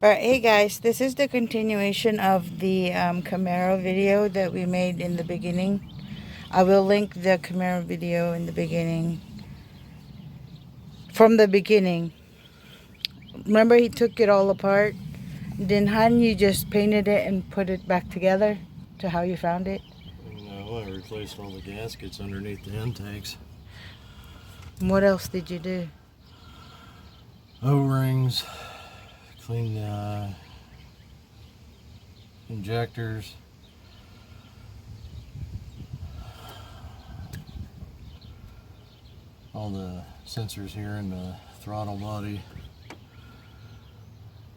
But hey guys, this is the continuation of the Camaro video that we made in the beginning. I will link the Camaro video in the beginning. From the beginning. Remember he took it all apart? Then Han, you just painted it and put it back together to how you found it? No, I replaced all the gaskets underneath the intakes. What else did you do? O-rings, cleaned injectors, all the sensors here in the throttle body,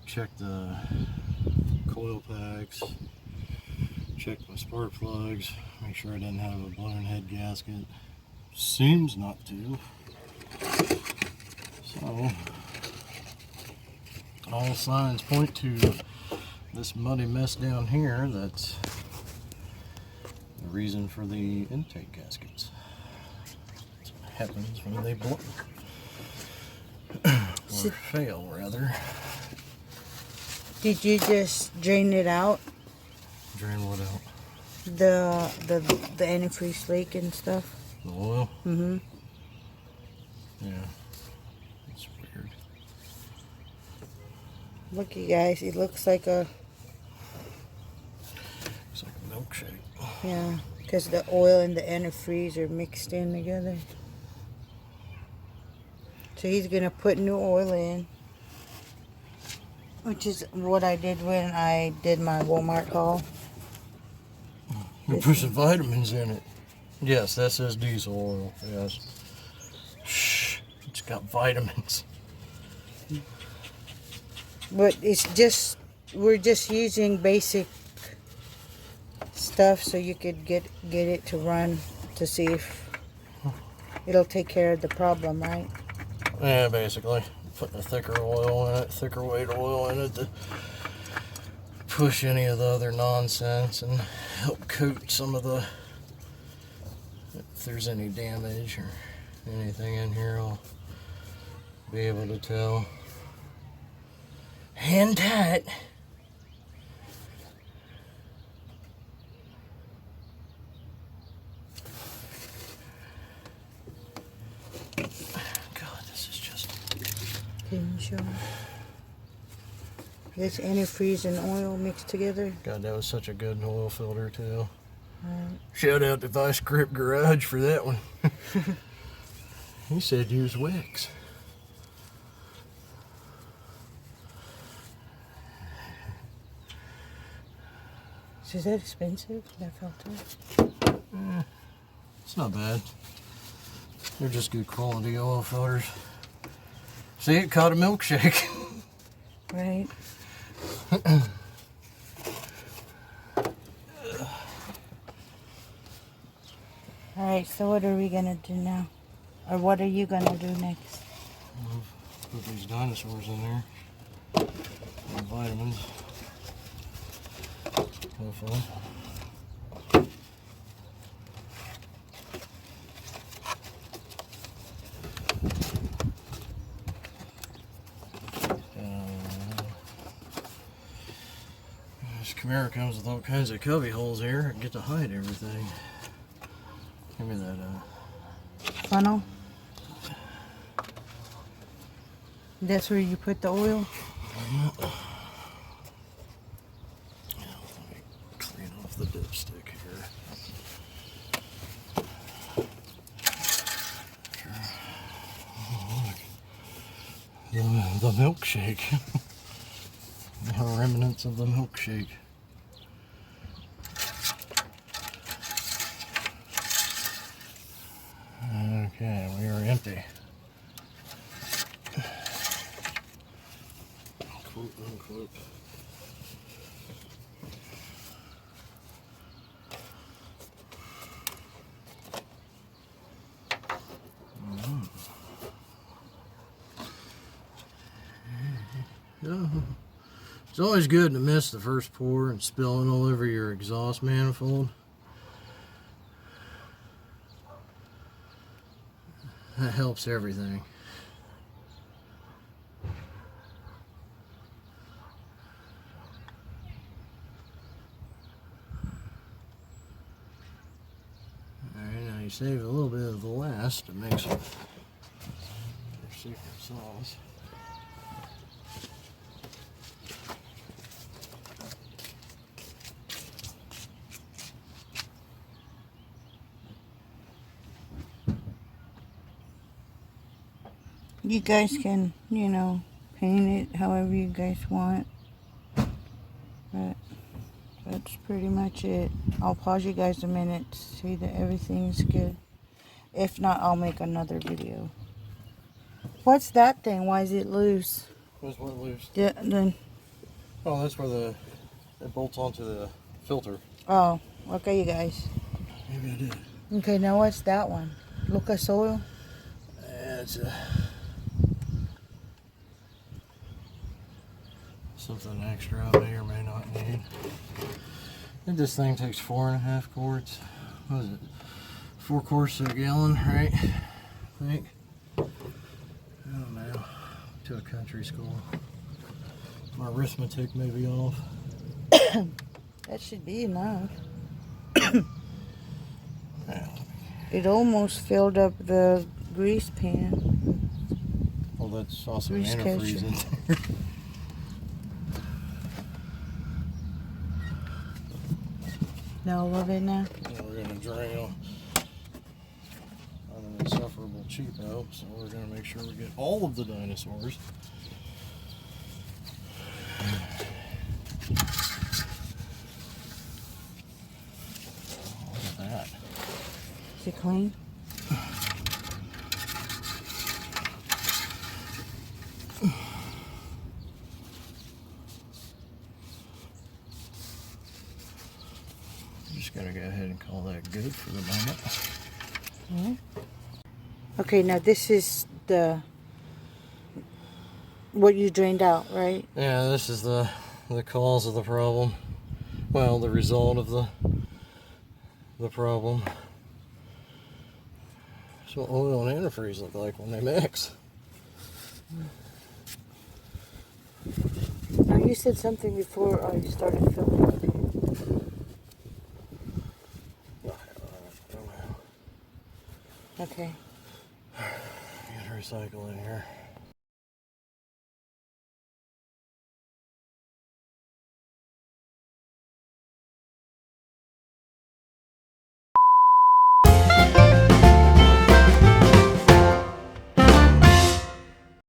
checked the coil packs, checked my spark plugs, make sure I didn't have a blown head gasket. Seems not to. So all signs point to this muddy mess down here. That's the reason for the intake gaskets. That's what happens when they blow or fail, rather. Did you just drain it out? Drain what out? The antifreeze leak and stuff? The oil? Mm-hmm. Yeah. It's weird. Look, you guys, it looks like a... It's like a milkshake. Yeah, because the oil and the antifreeze are mixed in together. So he's going to put new oil in. Which is what I did when I did my Walmart haul. You put some vitamins in it. Yes, that says diesel oil. Yes. Shh. It's got vitamins. But it's just, we're just using basic stuff so you could get it to run to see if it'll take care of the problem, right? Yeah, basically. Putting a thicker oil in it, thicker weight oil in it to push any of the other nonsense and help coat some of the, if there's any damage or anything in here, I'll be able to tell. Hand tight. God, this is just... Can you show me? This antifreeze and oil mixed together. God, that was such a good oil filter too. Right. Shout out to Vice Grip Garage for that one. He said use Wix. Is that expensive, that filter? It's not bad. They're just good quality oil filters. See, it caught a milkshake. Right. Alright, so what are we gonna do now? Or what are you gonna do next? Put these dinosaurs in there. And vitamins. Hopefully. This Camaro comes with all kinds of cubby holes here. I get to hide everything. Give me that Funnel? That's where you put the oil? Let me clean off the dipstick here. Oh, look. The milkshake. The remnants of the milkshake. Okay, we are empty. Quote unquote. Yeah. It's always good to miss the first pour and spilling all over your exhaust manifold. That helps everything. saved a little bit of the last to make some secret sauce. You guys can, you know, paint it however you guys want. But that's pretty much it. I'll pause you guys a minute to see that everything's good. If not, I'll make another video. What's that thing? Why is it loose? What's what loose? Yeah, then. Oh, that's where it bolts onto the filter. Oh, okay, you guys. Maybe I did. Okay, now what's that one? Lucas oil? It's something extra I may or may not need. And this thing takes 4.5 quarts. What is it? 4 quarts to a gallon, right? I think. I don't know. To a country school. My arithmetic may be off. That should be enough. It almost filled up the grease pan. Well, that's also Grease antifreeze in catcher. there. Now all of it now? Yeah, we're going to drain on an insufferable cheapo, so we're going to make sure we get all of the dinosaurs. Look at that. Is it clean? I'm just going to go ahead and call that good for the moment. Okay, now this is what you drained out, right? Yeah, this is the cause of the problem. Well, the result of the problem. That's what oil and antifreeze look like when they mix. Now you said something before you started filming. Okay. Get a recycle in here.